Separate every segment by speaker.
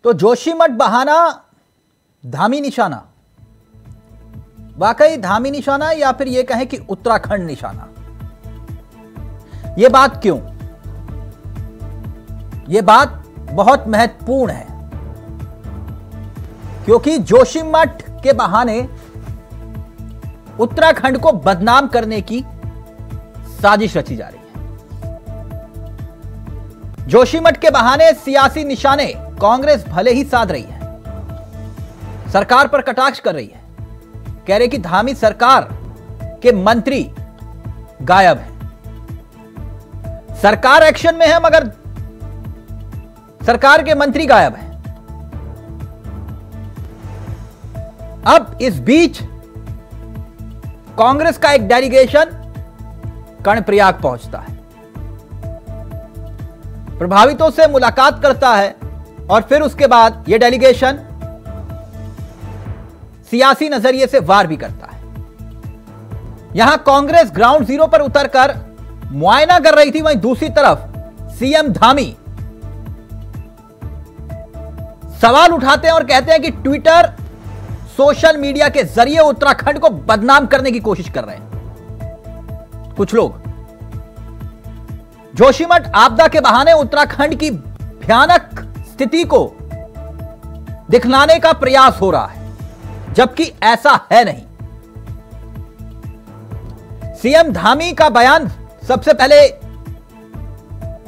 Speaker 1: तो जोशीमठ बहाना धामी निशाना, वाकई धामी निशाना, या फिर यह कहें कि उत्तराखंड निशाना? यह बात क्यों? यह बात बहुत महत्वपूर्ण है क्योंकि जोशीमठ के बहाने उत्तराखंड को बदनाम करने की साजिश रची जा रही है। जोशीमठ के बहाने सियासी निशाने कांग्रेस भले ही साध रही है, सरकार पर कटाक्ष कर रही है, कह रहे कि धामी सरकार के मंत्री गायब हैं। सरकार एक्शन में है मगर सरकार के मंत्री गायब हैं। अब इस बीच कांग्रेस का एक डेलीगेशन कर्णप्रयाग पहुंचता है, प्रभावितों से मुलाकात करता है और फिर उसके बाद यह डेलीगेशन सियासी नजरिए से वार भी करता है। यहां कांग्रेस ग्राउंड जीरो पर उतरकर मुआयना कर रही थी, वहीं दूसरी तरफ सीएम धामी सवाल उठाते हैं और कहते हैं कि ट्विटर, सोशल मीडिया के जरिए उत्तराखंड को बदनाम करने की कोशिश कर रहे हैं कुछ लोग। जोशीमठ आपदा के बहाने उत्तराखंड की भयानक स्थिति को दिखलाने का प्रयास हो रहा है, जबकि ऐसा है नहीं। सीएम धामी का बयान, सबसे पहले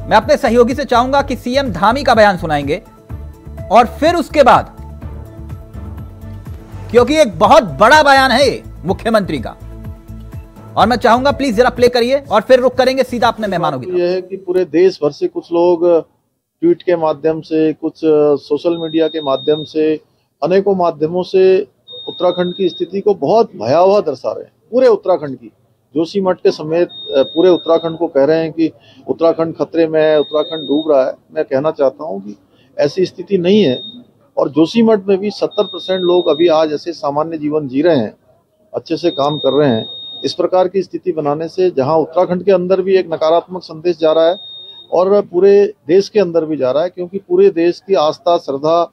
Speaker 1: मैं अपने सहयोगी से चाहूंगा कि सीएम धामी का बयान सुनाएंगे और फिर उसके बाद, क्योंकि एक बहुत बड़ा बयान है ये मुख्यमंत्री का, और मैं चाहूंगा प्लीज जरा प्ले करिए और फिर रुक करेंगे सीधा अपने मेहमानों की तरफ।
Speaker 2: यह है कि पूरे देश भर से कुछ लोग ट्वीट के माध्यम से, कुछ सोशल मीडिया के माध्यम से, अनेकों माध्यमों से उत्तराखंड की स्थिति को बहुत भयावह दर्शा रहे हैं। पूरे उत्तराखंड की, जोशीमठ के समेत पूरे उत्तराखंड को कह रहे हैं कि उत्तराखंड खतरे में है, उत्तराखंड डूब रहा है। मैं कहना चाहता हूं कि ऐसी स्थिति नहीं है, और जोशीमठ में भी 70% लोग अभी आज ऐसे सामान्य जीवन जी रहे हैं, अच्छे से काम कर रहे हैं। इस प्रकार की स्थिति बनाने से जहां उत्तराखंड के अंदर भी एक नकारात्मक संदेश जा रहा है और पूरे देश के अंदर भी जा रहा है, क्योंकि पूरे देश की आस्था, श्रद्धा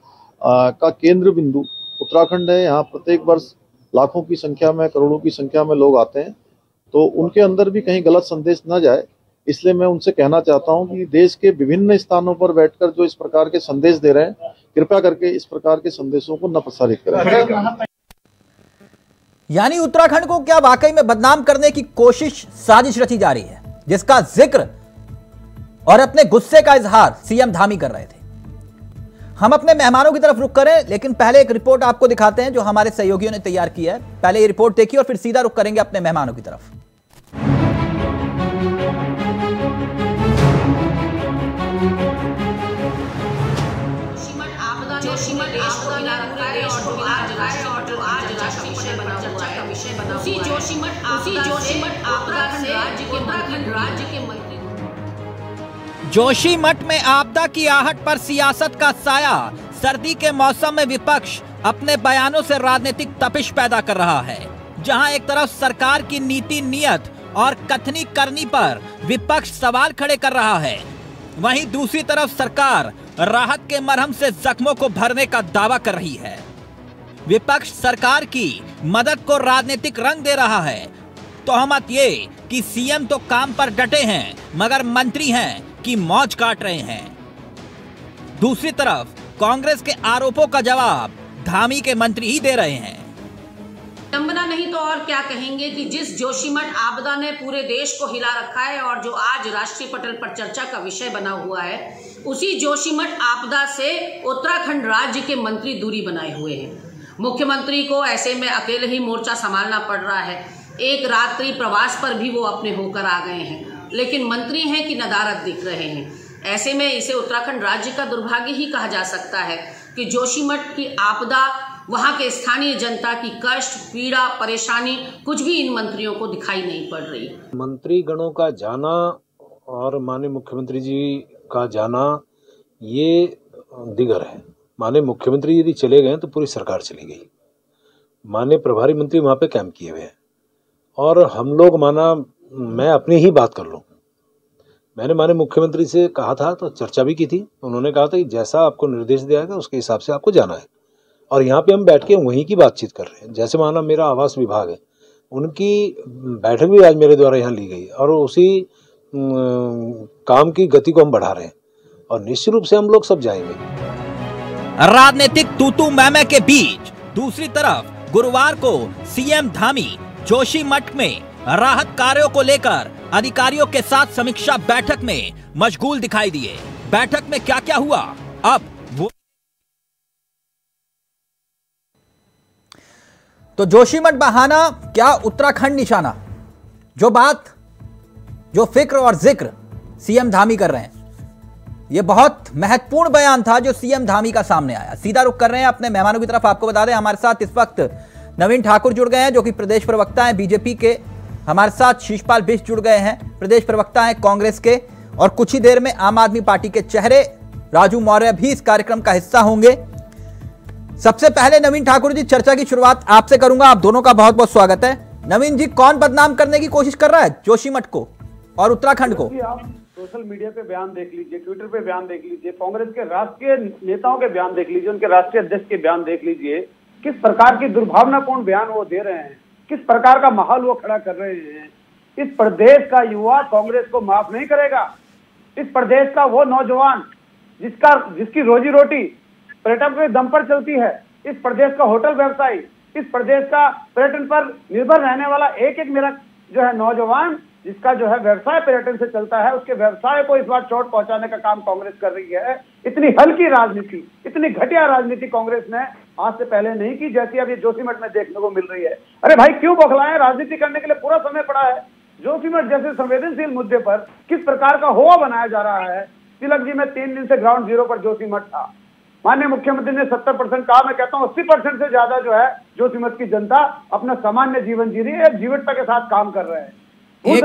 Speaker 2: का केंद्र बिंदु उत्तराखंड है। यहाँ प्रत्येक वर्ष लाखों की संख्या में, करोड़ों की संख्या में लोग आते हैं, तो उनके अंदर भी कहीं गलत संदेश न जाए, इसलिए मैं उनसे कहना चाहता हूं कि देश के विभिन्न स्थानों पर बैठकर जो इस प्रकार के संदेश दे रहे हैं, कृपया करके इस प्रकार के संदेशों को न प्रसारित करें।
Speaker 1: यानी उत्तराखंड को क्या वाकई में बदनाम करने की कोशिश, साजिश रची जा रही है, जिसका जिक्र और अपने गुस्से का इजहार सीएम धामी कर रहे थे। हम अपने मेहमानों की तरफ रुक करें, लेकिन पहले एक रिपोर्ट आपको दिखाते हैं जो हमारे सहयोगियों ने तैयार की है। पहले ये रिपोर्ट देखिए और फिर सीधा रुक करेंगे अपने मेहमानों की तरफ। जोशीमठ में आपदा की आहट पर सियासत का साया, सर्दी के मौसम में विपक्ष अपने बयानों से राजनीतिक तपिश पैदा कर रहा है। जहां एक तरफ सरकार की नीति, नियत और कथनी करनी पर विपक्ष सवाल खड़े कर रहा है, वहीं दूसरी तरफ सरकार राहत के मरहम से जख्मों को भरने का दावा कर रही है। विपक्ष सरकार की मदद को राजनीतिक रंग दे रहा है। तोहमत ये कि सीएम तो काम पर डटे हैं मगर मंत्री हैं कि मौज काट रहे हैं। दूसरी तरफ कांग्रेस के आरोपों का जवाब धामी के मंत्री ही दे रहे हैं।
Speaker 3: विडंबना नहीं तो और क्या कहेंगे कि जिस जोशीमठ आपदा ने पूरे देश को हिला रखा है और जो आज राष्ट्रीय पटल पर चर्चा का विषय बना हुआ है, उसी जोशीमठ आपदा से उत्तराखंड राज्य के मंत्री दूरी बनाए हुए हैं। मुख्यमंत्री को ऐसे में अकेले ही मोर्चा संभालना पड़ रहा है। एक रात्रि प्रवास पर भी वो अपने होकर आ गए हैं, लेकिन मंत्री हैं कि नदारद दिख रहे हैं। ऐसे में इसे उत्तराखंड राज्य का दुर्भाग्य ही कहा जा सकता है कि जोशीमठ की आपदा, वहां के स्थानीय जनता की कष्ट, पीड़ा, परेशानी कुछ भी इन मंत्रियों को दिखाई नहीं पड़ रही।
Speaker 4: मंत्री गणों का जाना और माननीय मुख्यमंत्री जी का जाना ये दिगर है। माननीय मुख्यमंत्री यदि चले गए तो पूरी सरकार चली गई। माननीय प्रभारी मंत्री वहाँ पे कैंप किए हुए हैं और हम लोग, माना मैं अपनी ही बात कर लूँ मैंने माननीय मुख्यमंत्री से कहा था, तो चर्चा भी की थी। उन्होंने कहा था कि जैसा आपको निर्देश दिया गया उसके हिसाब से आपको जाना है, और यहाँ पे हम बैठ के वहीं की बातचीत कर रहे हैं। जैसे माना मेरा आवास विभाग है, उनकी बैठक भी आज मेरे द्वारा यहाँ ली गई और उसी काम की गति को हम बढ़ा रहे हैं, और निश्चित रूप से हम लोग सब जाएंगे।
Speaker 1: राजनीतिक तूतू मैमे के बीच दूसरी तरफ गुरुवार को सीएम धामी जोशीमठ में राहत कार्यों को लेकर अधिकारियों के साथ समीक्षा बैठक में मशगूल दिखाई दिए। बैठक में क्या क्या हुआ, अब वो तो जोशीमठ बहाना क्या उत्तराखंड निशाना, जो बात, जो फिक्र और जिक्र सीएम धामी कर रहे हैं, यह बहुत महत्वपूर्ण बयान था जो सीएम धामी का सामने आया। सीधा रुख कर रहे हैं अपने मेहमानों की तरफ। आपको बता दें हमारे साथ इस वक्त नवीन ठाकुर जुड़ गए हैं, जो कि प्रदेश प्रवक्ता हैं बीजेपी के। हमारे साथ शीशपाल बिष्ट जुड़ गए हैं, प्रदेश प्रवक्ता हैं कांग्रेस के, और कुछ ही देर में आम आदमी पार्टी के चेहरे राजू मौर्य भी इस कार्यक्रम का हिस्सा होंगे। सबसे पहले नवीन ठाकुर जी, चर्चा की शुरुआत आपसे करूंगा। आप दोनों का बहुत बहुत स्वागत है। नवीन जी, कौन बदनाम करने की कोशिश कर रहा है जोशीमठ को और उत्तराखंड को?
Speaker 5: आप सोशल मीडिया पे बयान देख लीजिए, ट्विटर पे बयान देख लीजिए, कांग्रेस के राष्ट्रीय नेताओं के बयान देख लीजिए, उनके राष्ट्रीय अध्यक्ष के बयान देख लीजिए, किस प्रकार की दुर्भावनापूर्ण बयान वो दे रहे हैं, किस प्रकार का माहौल वो खड़ा कर रहे हैं। इस प्रदेश का युवा कांग्रेस को माफ नहीं करेगा। इस प्रदेश का वो नौजवान जिसकी रोजी रोटी पर्यटन के दम पर चलती है, इस प्रदेश का होटल व्यवसायी, इस प्रदेश का पर्यटन पर निर्भर रहने वाला एक एक मेरा जो है नौजवान, जिसका जो है व्यवसाय पर्यटन से चलता है, उसके व्यवसाय को इस बार चोट पहुंचाने का काम कांग्रेस कर रही है। इतनी हल्की राजनीति, इतनी घटिया राजनीति कांग्रेस ने आज से पहले नहीं की, जैसी अब ये जोशीमठ में देखने को मिल रही है। अरे भाई, क्यों बौखलाएं? राजनीति करने के लिए पूरा समय पड़ा है। जोशीमठ जैसे संवेदनशील मुद्दे पर किस प्रकार का होआ बनाया जा रहा है। तिलक जी, मैं 3 दिन से ग्राउंड जीरो पर जोशीमठ था। माननीय मुख्यमंत्री ने 70% कहा, मैं कहता हूं 80% से ज्यादा जो है जोशीमठ की जनता अपना सामान्य जीवन जी रही है, जीवटता के साथ काम कर रहे हैं।
Speaker 1: एक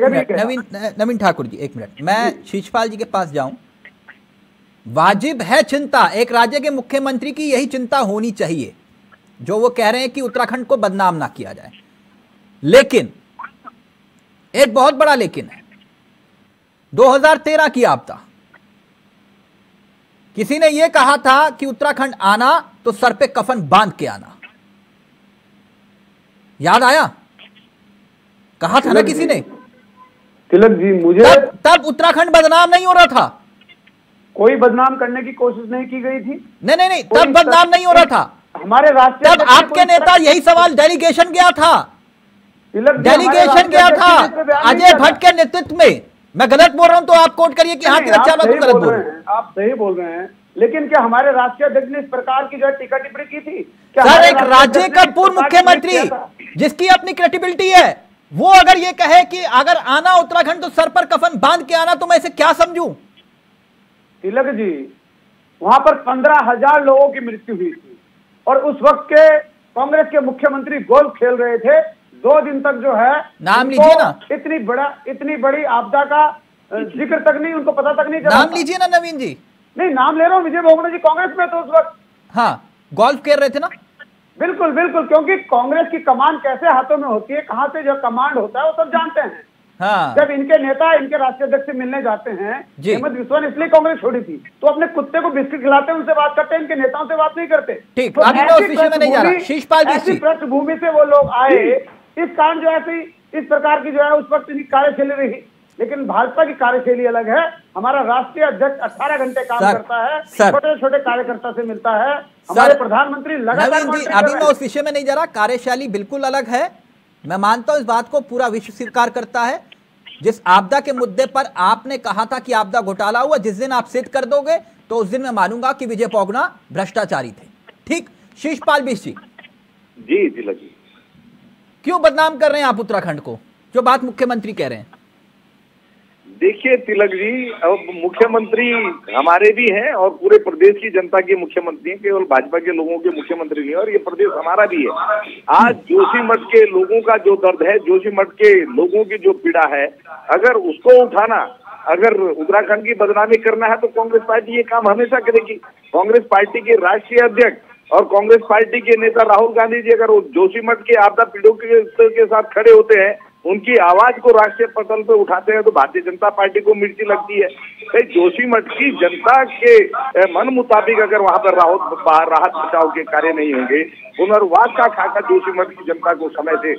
Speaker 1: मिनट नवीन ठाकुर जी, एक मिनट, मैं शीशपाल जी के पास जाऊं। वाजिब है चिंता, एक राज्य के मुख्यमंत्री की यही चिंता होनी चाहिए, जो वो कह रहे हैं कि उत्तराखंड को बदनाम ना किया जाए। लेकिन एक बहुत बड़ा लेकिन है, 2013 की आपदा, किसी ने यह कहा था कि उत्तराखंड आना तो सर पे कफन बांध के आना। याद आया? कहा था ना किसी ने।
Speaker 5: तिलक जी, मुझे
Speaker 1: तब उत्तराखंड बदनाम नहीं हो रहा था,
Speaker 5: कोई बदनाम करने की कोशिश नहीं की गई थी।
Speaker 1: नहीं, तब बदनाम नहीं हो रहा था।
Speaker 5: हमारे राष्ट्रीय
Speaker 1: तब आपके नेता यही सवाल, डेलीगेशन गया था, डेलीगेशन गया था अजय भट्ट के नेतृत्व में। मैं गलत बोल रहा हूं तो आप कोट करिए कि हाँ तिलक चावला तो गलत बोल रहे हैं।
Speaker 5: आप सही बोल रहे हैं, लेकिन क्या हमारे राष्ट्रीय अध्यक्ष ने इस प्रकार की जो है टीका टिप्पणी की थी?
Speaker 1: सर, एक राज्य का पूर्व मुख्यमंत्री जिसकी अपनी क्रेडिबिलिटी है, वो अगर ये कहे कि अगर आना उत्तराखंड तो सर पर कफन बांध के आना, तो मैं इसे क्या समझूं?
Speaker 5: तिलक जी, वहां पर 15,000 लोगों की मृत्यु हुई थी, और उस वक्त के कांग्रेस के मुख्यमंत्री गोल्फ खेल रहे थे। 2 दिन तक जो है,
Speaker 1: नाम लीजिए ना,
Speaker 5: इतनी बड़ी आपदा का जिक्र तक नहीं, उनको पता तक नहीं चला।
Speaker 1: नाम लीजिए ना नवीन जी।
Speaker 5: नहीं, नाम ले रहा हूं, विजय बहुगुणा जी कांग्रेस में तो उस वक्त।
Speaker 1: हाँ, गोल्फ खेल रहे थे ना।
Speaker 5: बिल्कुल बिल्कुल, क्योंकि कांग्रेस की कमान कैसे हाथों में होती है, कहां से जो कमांड होता है, वो सब जानते हैं।
Speaker 1: हाँ।
Speaker 5: जब इनके नेता इनके राष्ट्रीय अध्यक्ष से मिलने जाते हैं, हेमंत बिस्वा ने इसलिए कांग्रेस छोड़ी थी, तो अपने कुत्ते को बिस्किट खिलाते हैं, उनसे बात करते हैं, इनके नेताओं से बात नहीं करते।
Speaker 1: ठीक,
Speaker 5: तो
Speaker 1: अभी मैं उस विषय में नहीं जा रहा। शीशपाल जी,
Speaker 5: ऐसी पृष्ठभूमि से वो लोग आए, इस कारण जो है इस प्रकार की जो है उस वक्त इनकी कार्यशैली रही। लेकिन भाजपा की कार्यशैली अलग है। हमारा राष्ट्रीय अध्यक्ष 18 घंटे काम करता है, छोटे छोटे कार्यकर्ता से मिलता है। हमारे प्रधानमंत्री लगातार।
Speaker 1: अभी मैं उस विषय में नहीं जा रहा, कार्यशैली बिल्कुल अलग है। मैं मानता हूं इस बात को पूरा विश्व स्वीकार करता है। जिस आपदा के मुद्दे पर आपने कहा था कि आपदा घोटाला हुआ, जिस दिन आप सिद्ध कर दोगे तो उस दिन मैं मानूंगा कि विजय बहुगुणा भ्रष्टाचारी थे। ठीक, शीशपाल बिष्ट
Speaker 6: जी तिलक जी,
Speaker 1: क्यों बदनाम कर रहे हैं आप उत्तराखंड को, जो बात मुख्यमंत्री कह रहे हैं?
Speaker 6: देखिए तिलक जी, अब मुख्यमंत्री हमारे भी हैं और पूरे प्रदेश की जनता के मुख्यमंत्री हैं, केवल भाजपा के लोगों के मुख्यमंत्री नहीं, और ये प्रदेश हमारा भी है। आज जोशीमठ के लोगों का जो दर्द है, जोशीमठ के लोगों की जो पीड़ा है, अगर उसको उठाना, अगर उत्तराखंड की बदनामी करना है, तो कांग्रेस पार्टी ये काम हमेशा करेगी। कांग्रेस पार्टी के राष्ट्रीय अध्यक्ष और कांग्रेस पार्टी के नेता राहुल गांधी जी अगर जोशीमठ के आपदा पीड़ितों के साथ खड़े होते हैं, उनकी आवाज को राष्ट्रीय पटल पे उठाते हैं तो भारतीय जनता पार्टी को मिर्ची लगती है। भाई जोशीमठ की जनता के मन मुताबिक अगर वहां पर राहत बचाव के कार्य नहीं होंगे, पुनर्वास का खाका जोशीमठ की जनता को समय से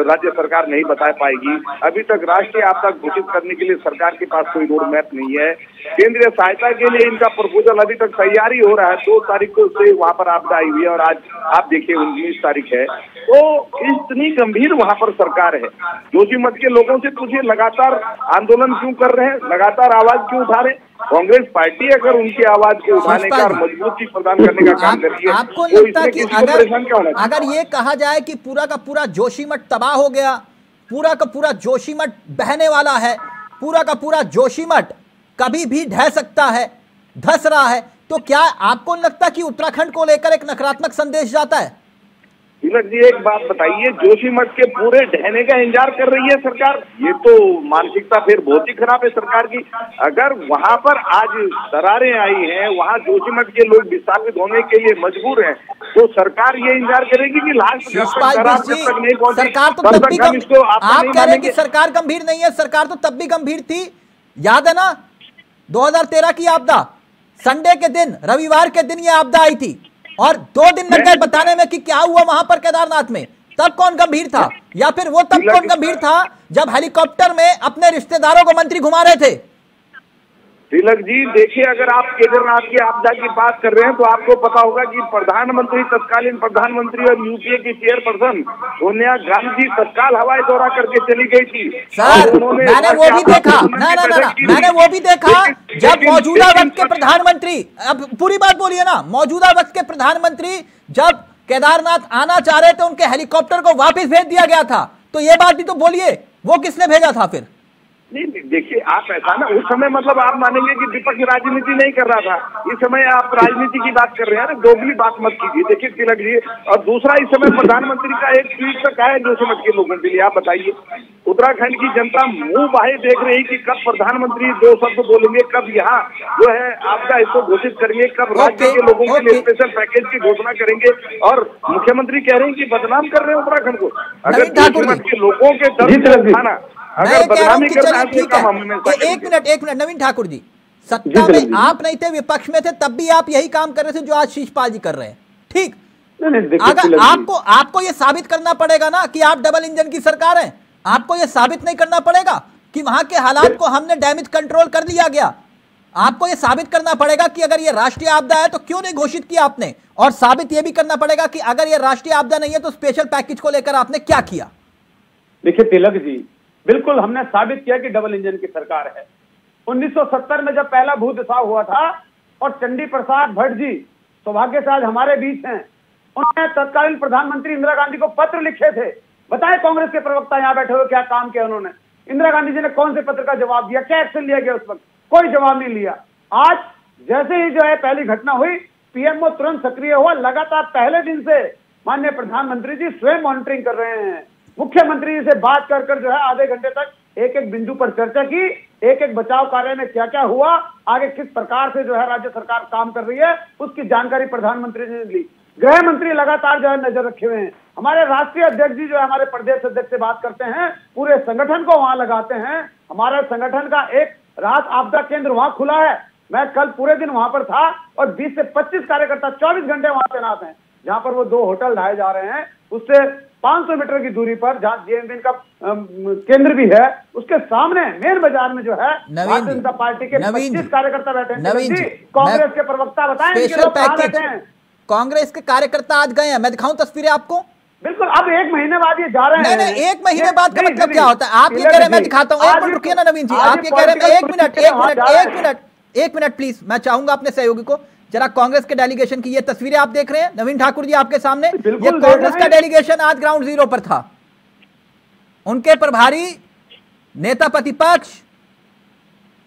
Speaker 6: राज्य सरकार नहीं बता पाएगी। अभी तक राष्ट्रीय आपदा घोषित करने के लिए सरकार के पास कोई रोड मैप नहीं है। केंद्रीय सहायता के लिए इनका प्रपोजल अभी तक तैयारी हो रहा है। 2 तारीख को से वहां पर आपदा आई हुई है और आज आप देखिए 19 तारीख है। तो इतनी गंभीर वहां पर सरकार है। जोशीमठ के लोगों से पूछिए लगातार आंदोलन क्यों कर रहे हैं, लगातार आवाज क्यों उठा रहे हैं। कांग्रेस पार्टी अगर उनकी आवाज को उठाने का और मजबूती प्रदान करने का काम कर रही है,
Speaker 1: आपको लगता है कि अगर ये कहा जाए कि पूरा का पूरा जोशीमठ तबाह हो गया, पूरा का पूरा जोशीमठ बहने वाला है, पूरा का पूरा जोशीमठ कभी भी ढह सकता है, धस रहा है, तो क्या आपको लगता है कि उत्तराखंड को लेकर एक नकारात्मक संदेश जाता है?
Speaker 6: तिलक जी एक बात बताइए, जोशीमठ के पूरे ढहने का इंतजार कर रही है सरकार? ये तो मानसिकता फिर बहुत ही खराब है सरकार की। अगर वहां पर आज दरारें आई हैं, वहां जोशीमठ के लोग विस्थापित होने के लिए मजबूर हैं, तो सरकार ये इंतजार करेगी कि लास्ट तक नहीं पहुंची।
Speaker 1: सरकार तो तब भी आप कह रहे हैं कि सरकार गंभीर नहीं है, सरकार तो तब भी गंभीर थी। याद है ना 2013 की आपदा, संडे के दिन, रविवार के दिन ये आपदा आई थी और 2 दिन लग गए बताने में कि क्या हुआ वहां पर केदारनाथ में। तब कौन गंभीर था? या फिर वो तब कौन गंभीर था जब हेलीकॉप्टर में अपने रिश्तेदारों को मंत्री घुमा रहे थे?
Speaker 6: तिलक जी देखिए, अगर आप केदारनाथ की आपदा की बात कर रहे हैं तो आपको पता होगा कि प्रधानमंत्री, तत्कालीन प्रधानमंत्री और यूपीए की चेयरपर्सन सोनिया गांधी तत्काल हवाई दौरा करके चली गई थी।
Speaker 1: सर मैंने वो भी देखा, मैंने वो भी देखा जब मौजूदा वक्त के प्रधानमंत्री, अब पूरी बात बोलिए ना, मौजूदा वक्त के प्रधानमंत्री जब केदारनाथ आना चाह रहे थे उनके हेलीकॉप्टर को वापस भेज दिया गया था। तो ये बात भी तो बोलिए, वो किसने भेजा था फिर?
Speaker 6: नहीं देखिए, आप ऐसा ना, उस समय मतलब आप मानेंगे कि विपक्ष राजनीति नहीं कर रहा था। इस समय आप राजनीति की बात कर रहे हैं, दोगली बात मत कीजिए। देखिए तिलक जी, और दूसरा इस समय प्रधानमंत्री का एक ट्वीट तक आया जोशीमठ के लोगों के लिए। आप बताइए, उत्तराखंड की जनता मुंह बाहे देख रही कि कब प्रधानमंत्री 2 शब्द बोलेंगे, कब यहाँ जो है आपदा इसको घोषित करेंगे, कब राज्य के लोगों के लिए स्पेशल पैकेज की घोषणा करेंगे। और मुख्यमंत्री कह रहे हैं कि बदनाम कर रहे हैं उत्तराखंड को। अगर जोशीमठ के लोगों के दर्द को उठाना, अगर बदनामी करना है तो काम हमने
Speaker 1: एक मिनट नवीन ठाकुर जी, सत्ता में आप नहीं थे, विपक्ष में थे, तब भी आप यही काम कर रहे थे जो आज शीशपाल जी कर रहे हैं, ठीक? अगर आपको ये साबित करना पड़ेगा ना कि आप डबल इंजन की सरकार है, आपको ये साबित नहीं करना पड़ेगा कि वहां के हालात को हमने डैमेज कंट्रोल कर लिया गया। आपको ये साबित करना पड़ेगा कि अगर ये राष्ट्रीय आपदा है तो क्यों नहीं घोषित किया आपने, और साबित ये भी करना पड़ेगा कि अगर ये राष्ट्रीय आपदा नहीं है तो स्पेशल पैकेज को लेकर आपने क्या किया।
Speaker 5: देखिए तिलक जी, बिल्कुल हमने साबित किया कि डबल इंजन की सरकार है। 1970 में जब पहला भूदिसाव हुआ था और चंडी प्रसाद भट्ट जी सौभाग्य से आज हमारे बीच हैं, उन्होंने तत्कालीन प्रधानमंत्री इंदिरा गांधी को पत्र लिखे थे। बताए कांग्रेस के प्रवक्ता यहाँ बैठे हुए क्या काम किया उन्होंने? इंदिरा गांधी जी ने कौन से पत्र का जवाब दिया, क्या एक्शन लिया गया उस वक्त? कोई जवाब नहीं लिया। आज जैसे ही जो है पहली घटना हुई, पीएमओ तुरंत सक्रिय हुआ। लगातार पहले दिन से माननीय प्रधानमंत्री जी स्वयं मॉनिटरिंग कर रहे हैं। मुख्यमंत्री जी से बात कर जो है आधे घंटे तक एक एक बिंदु पर चर्चा की, एक एक बचाव कार्य में क्या क्या हुआ, आगे किस प्रकार से जो है राज्य सरकार काम कर रही है, उसकी जानकारी प्रधानमंत्री जी ने ली। गृह मंत्री लगातार जो है नजर रखे हुए हैं। हमारे राष्ट्रीय अध्यक्ष जी जो है हमारे प्रदेश अध्यक्ष से बात करते हैं, पूरे संगठन को वहां लगाते हैं। हमारे संगठन का एक राहत आपदा केंद्र वहां खुला है। मैं कल पूरे दिन वहां पर था और 20 से 25 कार्यकर्ता 24 घंटे वहां तैनात हैं। जहां पर वो 2 होटल ढाए जा रहे हैं, उससे 500 मीटर की दूरी पर जहां जेएमबी का केंद्र भी है, उसके सामने मेन बाजार में जो है भारतीय जनता पार्टी के 25 कार्यकर्ता बैठे हैं। कांग्रेस के प्रवक्ता बताएं
Speaker 1: स्पेशल पैकेज, कांग्रेस के कार्यकर्ता आज गए हैं। मैं दिखाऊं तस्वीरें आपको?
Speaker 5: बिल्कुल, अब 1 महीने बाद ये जा रहे हैं।
Speaker 1: नहीं, 1 महीने बाद का मतलब क्या होता है? आप ये कह रहे हैं, मैं दिखाता हूँ, एक मिनट रुकिए ना नवीन जी, आप ये कह रहे हैं, एक मिनट प्लीज, मैं चाहूंगा अपने सहयोगी को जरा कांग्रेस के डेलीगेशन की ये तस्वीरें आप देख रहे हैं नवीन ठाकुर जी आपके सामने, ये कांग्रेस का डेलीगेशन आज ग्राउंड जीरो पर था। उनके प्रभारी, नेता प्रतिपक्ष,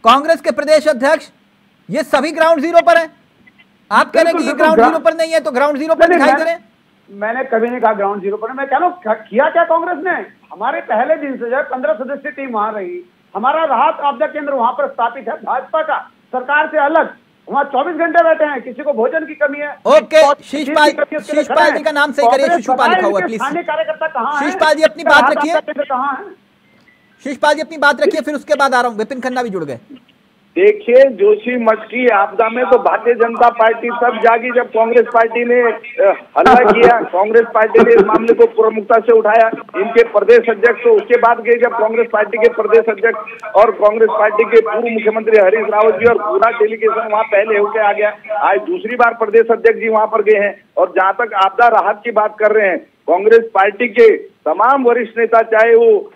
Speaker 1: कांग्रेस के प्रदेश अध्यक्ष, ये सभी ग्राउंड जीरो पर हैं। आप कह रहे हैं कि ये ग्राउंड जीरो पर नहीं है, तो ग्राउंड जीरो पर दिखाई दे रहे हैं।
Speaker 5: मैंने कभी नहीं कहा ग्राउंड जीरो पर। मैं कह रहा हूं किया क्या कांग्रेस ने? हमारे पहले दिन से जो है 15 सदस्यीय टीम वहां रही। हमारा राहत आपदा केंद्र वहां पर स्थापित है, भाजपा का, सरकार से अलग। वहाँ 24 घंटे बैठे हैं, किसी को भोजन की कमी है।
Speaker 1: ओके, शीशपाल जी का नाम सही करिए, शिशुपाल लिखा हुआ है प्लीज।
Speaker 5: कार्यकर्ता कहाँ है?
Speaker 1: शिशपाल जी अपनी बात रखिए,
Speaker 5: कहाँ है?
Speaker 1: शिशपाल जी अपनी बात रखिए, फिर उसके बाद आ रहा हूँ। विपिन खन्ना भी जुड़ गए।
Speaker 6: देखिए, जोशीमठ की आपदा में तो भारतीय जनता पार्टी तब जागी जब कांग्रेस पार्टी ने हल्ला किया। कांग्रेस पार्टी ने इस मामले को प्रमुखता से उठाया। इनके प्रदेश अध्यक्ष तो उसके बाद गए जब कांग्रेस पार्टी के प्रदेश अध्यक्ष और कांग्रेस पार्टी के पूर्व मुख्यमंत्री हरीश रावत जी और पूरा डेलीगेशन वहाँ पहले होके आ गया। आज दूसरी बार प्रदेश अध्यक्ष जी वहाँ पर गए हैं। और जहाँ तक आपदा राहत की बात कर रहे हैं, कांग्रेस पार्टी के तमाम वरिष्ठ नेता, चाहे वो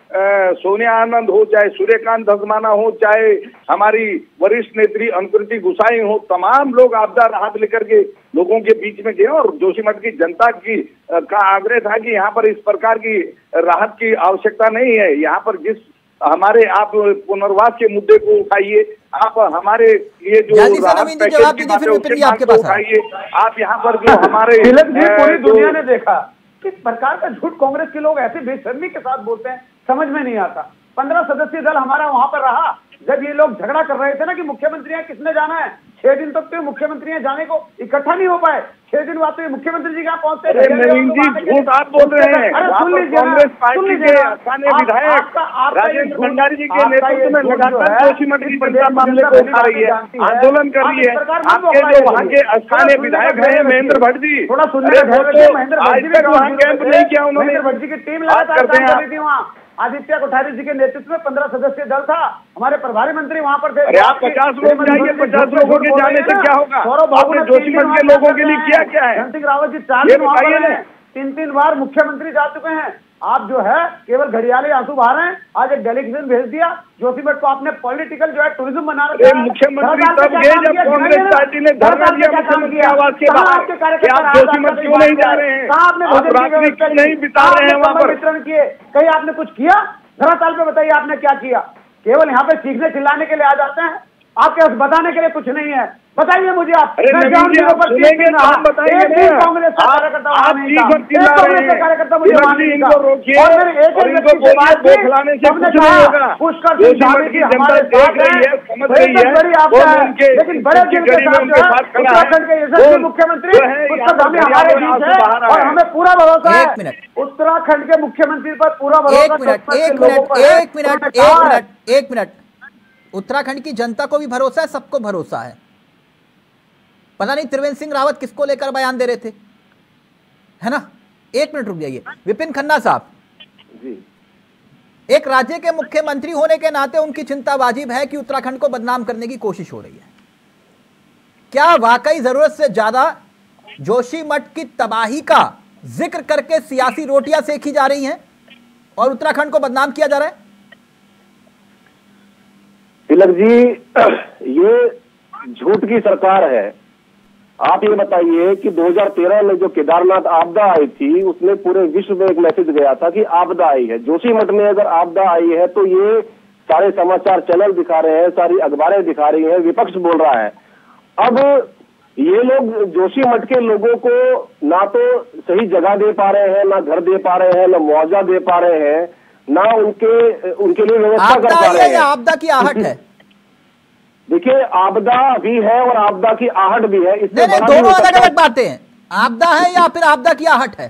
Speaker 6: सोनिया आनंद हो, चाहे सूर्यकांत धस्माना हो, चाहे हमारी वरिष्ठ नेत्री अनुकृति गुसाई हो, तमाम लोग आपदा राहत लेकर के लोगों के बीच में गए। और जोशीमठ की जनता की का आग्रह था कि यहाँ पर इस प्रकार की राहत की आवश्यकता नहीं है। यहाँ पर जिस हमारे आप पुनर्वास के मुद्दे को उठाइए, आप हमारे लिए जो
Speaker 1: जवाब दीजिए, फिर विपिन जी आपके पास
Speaker 6: उठाइए। आप यहाँ पर जो हमारे
Speaker 5: पूरी दुनिया ने देखा किस प्रकार का झूठ कांग्रेस के लोग ऐसे बेशर्मी के साथ बोलते हैं, समझ में नहीं आता। 15 सदस्यीय दल हमारा वहां पर रहा जब ये लोग झगड़ा कर रहे थे ना कि मुख्यमंत्री किसने जाना है। 6 दिन तक तो मुख्यमंत्री जाने को इकट्ठा नहीं हो पाए। 6 दिन बाद तो ये मुख्यमंत्री जी कहाँ पहुंचते हैं?
Speaker 6: नवीन जी, झूठ आप बोल रहे हैं। कांग्रेस पार्टी के स्थानीय विधायक राजेंद्र भंडारी जी के नेतृत्व में लगातार जोशीमठ की जनता मामले को उठा रही है, आंदोलन कर रही है। आपके जो वहाँ के स्थानीय विधायक हैं महेंद्र भट्ट जी, आज तक वहाँ कैंप नहीं किया उन्होंने।
Speaker 5: महेंद्र भट्ट जी की टीम लगातार काम कर रही थी वहाँ। आदित्य कोठारी जी के नेतृत्व में 15 सदस्यीय दल था, हमारे प्रभारी मंत्री वहाँ पर थे।
Speaker 6: अरे आप 50 लोग जाइए, 50 लोगों के जाने से क्या होगा? आपने जोशीमठ के लोगों के लिए किया क्या है?
Speaker 5: धन सिंह रावत जी 4 दिन वहाँ पर हैं, 3-3 बार मुख्यमंत्री जा चुके हैं। आप जो है केवल घड़ियाले आंसू बहा रहे हैं। आज एक डेलीगेशन भेज दिया जोशीमठ को, आपने पॉलिटिकल जो है टूरिज्म बना रखा है।
Speaker 6: मुख्यमंत्री तब गए जब कांग्रेस पार्टी ने धरना दिया मुख्यमंत्री आवास के बाहर कि आप जोशीमठ क्यों नहीं जा रहे हैं? आप रात्रि क्यों नहीं बिता रहे हैं वहाँ पर?
Speaker 5: वितरण किए, कहीं आपने कुछ किया? धरातल पे बताइए आपने क्या किया? केवल यहाँ पे सीखने चिल्लाने के लिए आ जाते हैं, आपके पास बताने के लिए कुछ नहीं है। बताइए मुझे आप।
Speaker 6: अरे नवीन जी, आप सुनेंगे ना, हम बताएंगे ना।
Speaker 5: कांग्रेस का कार्यकर्ता
Speaker 6: आप जी पर चिल्ला रहे हैं,
Speaker 5: कार्यकर्ता मुझे
Speaker 6: इनको रोकिए और इनको बोलिए, बौखलाने से कुछ नहीं होगा। जोशीमठ की जनता देख रही है, समझ रही है, वो उनके
Speaker 5: लेकिन बड़े दिल के साथ उत्तराखंड के यशस्वी मुख्यमंत्री हमारे बीच है और हमें पूरा भरोसा है। उत्तराखंड के मुख्यमंत्री पर पूरा भरोसा।
Speaker 1: एक मिनट, उत्तराखंड की जनता को भी भरोसा है, सबको भरोसा है। पता नहीं त्रिवेंद्र सिंह रावत किसको लेकर बयान दे रहे थे, है ना? 1 मिनट रुक जाइए। विपिन खन्ना साहब
Speaker 6: जी,
Speaker 1: एक राज्य के मुख्यमंत्री होने के नाते उनकी चिंता वाजिब है कि उत्तराखंड को बदनाम करने की कोशिश हो रही है। क्या वाकई जरूरत से ज्यादा जोशीमठ की तबाही का जिक्र करके सियासी रोटियां सेकी जा रही हैं और उत्तराखंड को बदनाम किया जा रहा है?
Speaker 7: तिलक जी, ये झूठ की सरकार है। आप ये बताइए कि 2013 में जो केदारनाथ आपदा आई थी, उसमें पूरे विश्व में एक मैसेज गया था कि आपदा आई है। जोशीमठ में अगर आपदा आई है तो ये सारे समाचार चैनल दिखा रहे हैं, सारी अखबारें दिखा रही हैं, विपक्ष बोल रहा है। अब ये लोग जोशीमठ के लोगों को ना तो सही जगह दे पा रहे हैं, ना घर दे पा रहे हैं, ना मुआवजा दे पा रहे हैं, ना उनके लिए व्यवस्था कर पा रहे हैं।
Speaker 1: आपदा की आहट है।
Speaker 7: देखिए, आपदा भी है और आपदा की आहट भी है। इससे
Speaker 1: दोनों अलग-अलग बातें हैं। आपदा है या फिर आपदा की आहट है?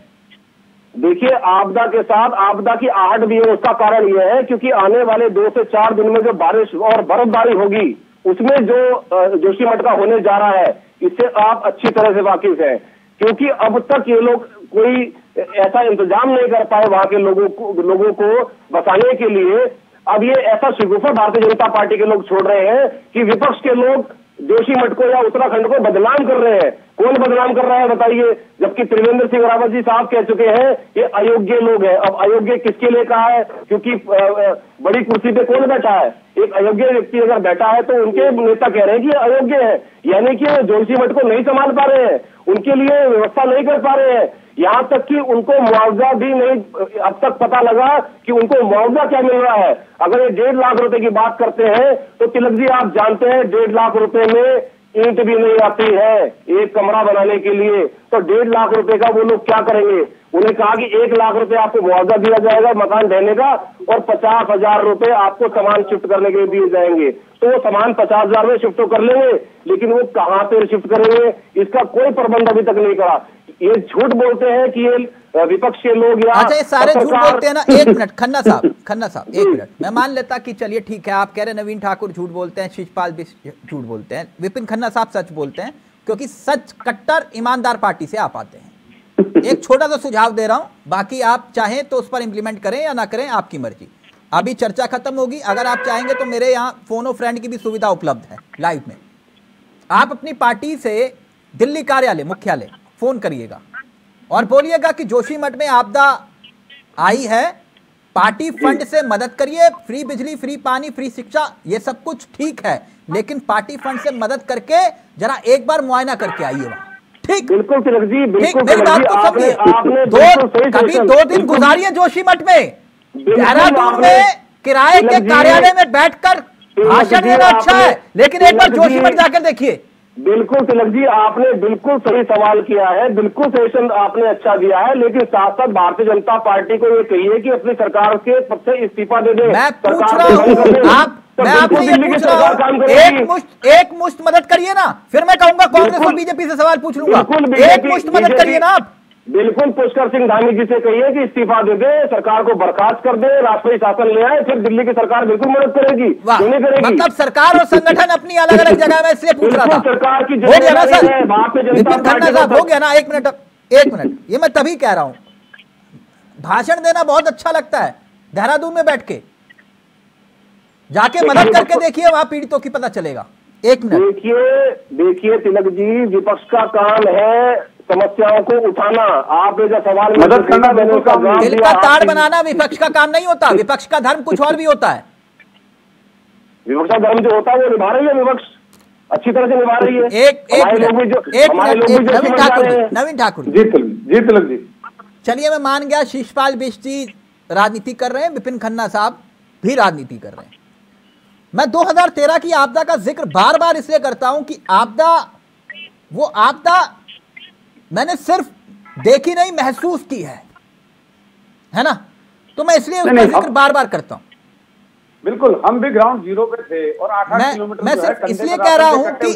Speaker 7: देखिए, आपदा के साथ आपदा की आहट भी है। उसका कारण यह है क्योंकि आने वाले 2 से 4 दिन में जो बारिश और बर्फबारी होगी, उसमें जो जोशीमठ का होने जा रहा है, इससे आप अच्छी तरह से वाकिफ हैं। क्योंकि अब तक ये लोग कोई ऐसा इंतजाम नहीं कर पाए वहां के लोगों को बसाने के लिए। अब ये ऐसा शिगुफा भारतीय जनता पार्टी के लोग छोड़ रहे हैं कि विपक्ष के लोग जोशीमठ को या उत्तराखंड को बदनाम कर रहे हैं। कौन बदनाम कर रहा है बताइए? जबकि त्रिवेंद्र सिंह रावत जी साहब कह चुके हैं ये अयोग्य लोग हैं। अब अयोग्य किसके लिए कहा है? क्योंकि बड़ी कुर्सी पे कौन बैठा है? एक अयोग्य व्यक्ति अगर बैठा है तो उनके नेता कह रहे हैं कि ये अयोग्य है, यानी कि वो जोशीमठ को नहीं संभाल पा रहे हैं, उनके लिए व्यवस्था नहीं कर पा रहे हैं। यहाँ तक कि उनको मुआवजा भी नहीं, अब तक पता लगा कि उनको मुआवजा क्या मिल रहा है। अगर ये 1.5 लाख रुपए की बात करते हैं तो तिलक जी आप जानते हैं 1.5 लाख रुपए में ईंट भी नहीं आती है एक कमरा बनाने के लिए, तो 1.5 लाख रुपए का वो लोग क्या करेंगे? उन्हें कहा कि 1 लाख रुपए आपको मुआवजा दिया जाएगा मकान ढहने का और 50,000 रुपए आपको सामान शिफ्ट करने के लिए दिए जाएंगे। तो वो सामान 50,000 में शिफ्ट तो कर लेंगे, लेकिन वो कहाँ पे शिफ्ट करेंगे इसका कोई प्रबंध अभी तक नहीं करा। ये झूठ बोलते हैं कि ये विपक्ष के लोग या
Speaker 1: अच्छा, ये सारे झूठ बोलते हैं ना। एक मिनट खन्ना साहब, एक मिनट, मैं मान लेता कि चलिए ठीक है, आप कह रहे हैं नवीन ठाकुर झूठ बोलते हैं, शिषपाल भी झूठ बोलते हैं, विपिन खन्ना साहब सच बोलते हैं, क्योंकि सच कट्टर ईमानदार पार्टी से आप आते हैं। एक छोटा सा सुझाव दे रहा हूं, बाकी आप चाहें तो उस पर इंप्लीमेंट करें या ना करें, आपकी मर्जी। अभी चर्चा खत्म होगी, अगर आप चाहेंगे तो मेरे यहाँ फोनो फ्रेंड की भी सुविधा उपलब्ध है लाइव में। आप अपनी पार्टी से दिल्ली कार्यालय मुख्यालय फोन करिएगा और बोलिएगा कि जोशीमठ में आपदा आई है, पार्टी फंड से मदद करिए, फ्री बिजली, फ्री पानी, फ्री शिक्षा, ये सब कुछ ठीक है, लेकिन पार्टी फंड से मदद करके जरा एक बार मुआयना करके आइए वहां। ठीक,
Speaker 7: बिल्कुल तिलक जी, बिल्कुल
Speaker 1: मेरी बात को समझिए। कभी 2 दिन गुजारिए जोशीमठ में, देहरादून में किराए के कार्यालय में बैठकर भाषण देना अच्छा है, लेकिन एक बार जोशीमठ जाकर देखिए।
Speaker 7: बिल्कुल तिलक जी, आपने बिल्कुल सही सवाल किया है, बिल्कुल सजेशन आपने अच्छा दिया है, लेकिन साथ साथ भारतीय जनता पार्टी को ये कहिए कि अपनी सरकार के पद से इस्तीफा दे दे।
Speaker 1: मैं पूछ रहा हूँ, मैं आपसे ये पूछ रहा हूँ, एक मुश्त मदद करिए ना, फिर मैं कहूंगा कांग्रेस और बीजेपी से सवाल पूछ लूंगा। एक मुश्त मदद करिए ना आप।
Speaker 7: बिल्कुल पुष्कर सिंह धामी जी से कहिए कि इस्तीफा दे दे, सरकार को बर्खास्त कर दे, राष्ट्रीय शासन ले आए, फिर दिल्ली की सरकार बिल्कुल मदद करेगी। क्यों नहीं करेगी?
Speaker 1: मतलब सरकार और संगठन अपनी अलग अलग जगह में, इसलिए पूछ रहा था।
Speaker 7: सरकार की
Speaker 1: हो गया ना सर, विपिन खन्ना साहब, हो गया ना? एक मिनट, ये मैं तभी कह रहा हूं, भाषण देना बहुत अच्छा लगता है, देहरादून में बैठ के जाके मदद करके देखिए, वहां पीड़ितों की पता चलेगा। एक मिनट
Speaker 7: देखिए तिलक जी, विपक्ष का काम है समस्याओं को उठाना। आप जो सवाल
Speaker 5: मदद करना,
Speaker 1: दिल का ताड़ बनाना विपक्ष का काम नहीं होता। विपक्ष का धर्म कुछ और भी होता है।
Speaker 7: विपक्ष का धर्म जो होता है वो निभा रही है, विपक्ष अच्छी तरह से निभा रही है।
Speaker 1: नवीन ठाकुर
Speaker 5: जी तिलक जी,
Speaker 1: चलिए मैं मान गया शिषपाल बिष्ट जी राजनीति कर रहे हैं, विपिन खन्ना साहब भी राजनीति कर रहे हैं। मैं 2013 की आपदा का जिक्र बार बार इसलिए करता हूं कि वो आपदा मैंने सिर्फ देखी नहीं, महसूस की है ना, तो मैं इसलिए उसका जिक्र बार बार करता हूं।
Speaker 5: बिल्कुल, हम भी ग्राउंड जीरो पे थे और 8 किलोमीटर
Speaker 1: मैं सिर्फ इसलिए कह रहा हूं कि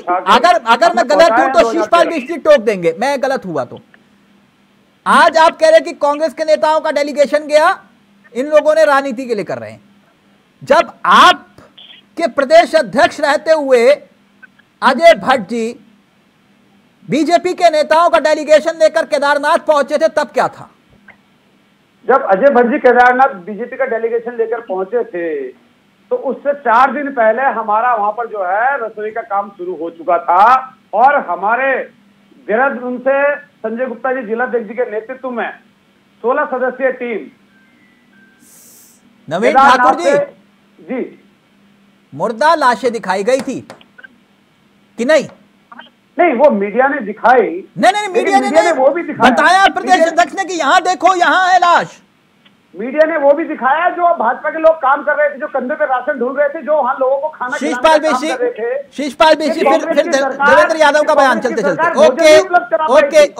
Speaker 1: अगर मैं गलत हूं तो शिषपाल बिष्ट जी टोक देंगे, मैं गलत हुआ तो। आज आप कह रहे हैं कि कांग्रेस के नेताओं का डेलीगेशन गया, इन लोगों ने राजनीति के लिए कर रहे हैं। जब आप के प्रदेश अध्यक्ष रहते हुए अजय भट्ट जी बीजेपी के नेताओं का डेलीगेशन लेकर केदारनाथ पहुंचे थे, तब क्या था?
Speaker 5: जब अजय भट्ट जी केदारनाथ बीजेपी का डेलीगेशन लेकर पहुंचे थे तो उससे 4 दिन पहले हमारा वहां पर जो है रसोई का काम शुरू हो चुका था और हमारे देहरादून से संजय गुप्ता जी जिलाध्यक्ष जी के नेतृत्व में 16 सदस्यीय टीम,
Speaker 1: नवीन ठाकुर
Speaker 5: जी
Speaker 1: मुर्दा लाशें दिखाई गई थी कि नहीं?
Speaker 5: नहीं, वो मीडिया ने दिखाई।
Speaker 1: नहीं, मीडिया ने वो भी दिखाया, बताया प्रदेश अध्यक्ष ने कि यहां देखो, यहां है लाश।
Speaker 5: मीडिया ने वो भी दिखाया जो भाजपा के लोग काम कर रहे थे, जो कंधे पे राशन ढूंढ रहे थे, जो वहां लोगों को खाना
Speaker 1: शिषपाल बिष्ट, फिर देवेंद्र यादव का बयान चलते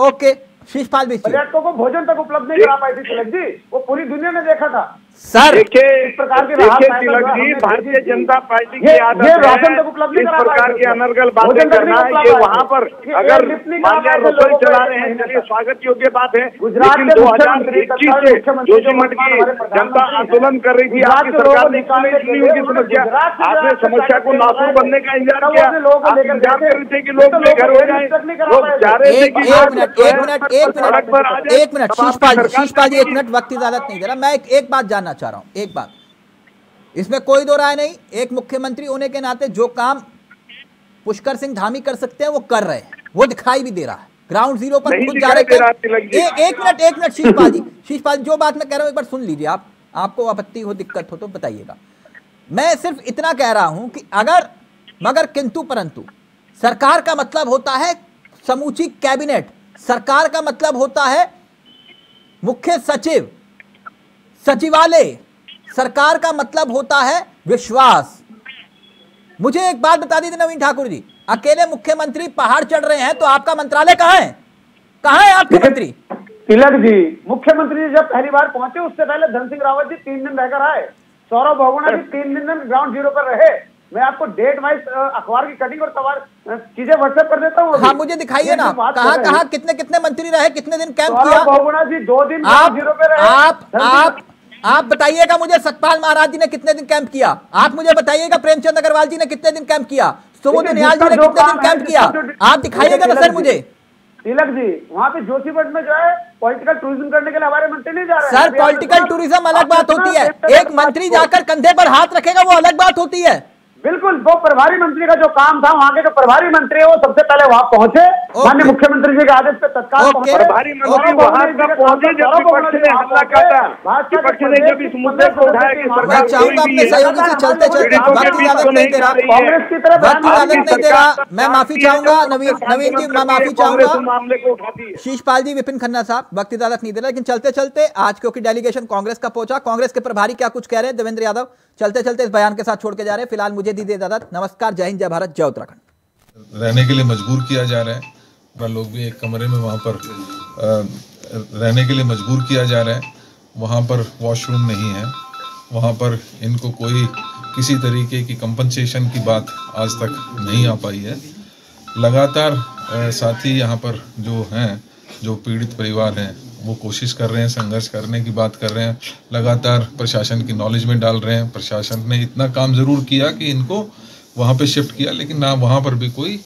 Speaker 1: ओके शिषपाल बिष्ट,
Speaker 5: पर्यटकों को भोजन तक उपलब्ध नहीं करा पाई थी तिलक जी, वो पूरी दुनिया ने देखा था।
Speaker 1: सर
Speaker 6: देखिए तिलक जी, भारतीय जनता पार्टी की आदत है इस प्रकार की अनर्गल बातें करना। ये वहाँ पर अगर रसोई चला रहे हैं, चलिए स्वागत योग्य बात है, लेकिन 2021 से जोशीमठ की जनता आंदोलन कर रही थी, आपकी सरकार ने सुनी होगी समस्या, आपने समस्या को नासूर बनने का इंतजार किया, आप इंतजार कर रहे थे कि लोग बेघर हो जाए, लोग चाह रहे थे कि
Speaker 1: एक मिनट शिषपाल जी, 1 मिनट, वक्त इजाजत नहीं दे रहा। मैं एक बात जानना चाह रहा हूं, एक बात, इसमें कोई दो राय नहीं, एक मुख्यमंत्री होने के नाते जो काम पुष्कर सिंह धामी कर सकते हैं वो कर रहे हैं, वो दिखाई भी दे रहा है, ग्राउंड जीरो पर खुद जा रहे हैं। एक मिनट शिषपाल जी, जो बात मैं कह रहा हूं एक बार सुन लीजिए, आपको आपत्ति हो, दिक्कत हो तो बताइएगा। मैं सिर्फ इतना कह रहा हूं कि अगर मगर किंतु परंतु, सरकार का मतलब होता है समूची कैबिनेट, सरकार का मतलब होता है मुख्य सचिव, सचिवालय, सरकार का मतलब होता है विश्वास। मुझे एक बात बता दीजिए नवीन ठाकुर जी, अकेले मुख्यमंत्री पहाड़ चढ़ रहे हैं तो आपका मंत्रालय कहाँ है? कहाँ है आपके मंत्री?
Speaker 5: तिलक जी, मुख्यमंत्री जी जब पहली बार पहुंचे उससे पहले धन सिंह रावत जी 3 दिन रहकर आए, सौरभ बहुगुणा जी 3 दिन ग्राउंड जीरो पर रहे। मैं आपको डेट वाइज अखबार की कटिंग और सवार चीजें व्हाट्सएप कर देता हूँ।
Speaker 1: हाँ, मुझे दिखाइए ना, कहाँ कितने कितने मंत्री रहे, कितने दिन कैंप किया?
Speaker 5: सौरभ बहुगुणा जी 2 दिन ग्राउंड जीरो पे रहे।
Speaker 1: आप बताइएगा मुझे, सतपाल महाराज जी ने कितने दिन कैंप किया? आप मुझे बताइएगा टंचन अग्रवाल जी ने कितने दिन कैंप किया? सुबोध निहाल जी ने कितने दिन कैंप किया? आप दिखाइएगा ना सर मुझे।
Speaker 5: तिलक जी, वहाँ पे जोशीमठ में जो है पॉलिटिकल टूरिज्म करने के लिए हमारे मंत्री नहीं जा रहे हैं।
Speaker 1: सर, पॉलिटिकल टूरिज्म अलग बात होती है, एक मंत्री जाकर कंधे पर हाथ रखेगा वो अलग बात होती है।
Speaker 5: बिल्कुल, वो प्रभारी मंत्री का जो काम था, वहाँ के जो प्रभारी मंत्री है वो सबसे पहले वहाँ पहुंचे, माननीय मुख्यमंत्री जी के आदेश पे तत्काल पहुंचे।
Speaker 6: प्रभारी मंत्री वहाँ तक पहुंचे जब विपक्ष ने हमला काटा, विपक्ष ने जब इस मुद्दे को उठाया कि
Speaker 1: मैं चाहूंगा अपने सहयोगी से चलते चलते, वक्त इजाजत नहीं दे रहा,
Speaker 5: कांग्रेस की तरफ
Speaker 1: वक्त इजाजत नहीं दे रहा, मैं माफी चाहूंगा नवीन जी, मैं माफी चाहूंगा
Speaker 6: मामले को उठाती है।
Speaker 1: शीशपाल जी, विपिन खन्ना साहब, वक्त इजाजत नहीं दे रहा, लेकिन चलते चलते आज क्योंकि डेलीगेशन कांग्रेस का पहुंचा, कांग्रेस के प्रभारी क्या कुछ कह रहे हैं देवेंद्र यादव, चलते चलते इस बयान के साथ छोड़ के जा रहे हैं। फिलहाल मुझे दीजिए इजाजत। नमस्कार, जय हिंद, जय भारत, जय उत्तराखंड।
Speaker 8: रहने के लिए मजबूर किया जा रहा है, लोग भी एक कमरे में वहाँ पर रहने के लिए मजबूर किया जा रहा है। वहाँ पर वॉशरूम नहीं है, वहाँ पर इनको कोई किसी तरीके की कंपनसेशन की बात आज तक नहीं आ पाई है। लगातार साथी यहाँ पर जो हैं, जो पीड़ित परिवार हैं, वो कोशिश कर रहे हैं, संघर्ष करने की बात कर रहे हैं, लगातार प्रशासन की नॉलेज में डाल रहे हैं। प्रशासन ने इतना काम जरूर किया कि इनको वहाँ पे शिफ्ट किया, लेकिन ना वहाँ पर भी कोई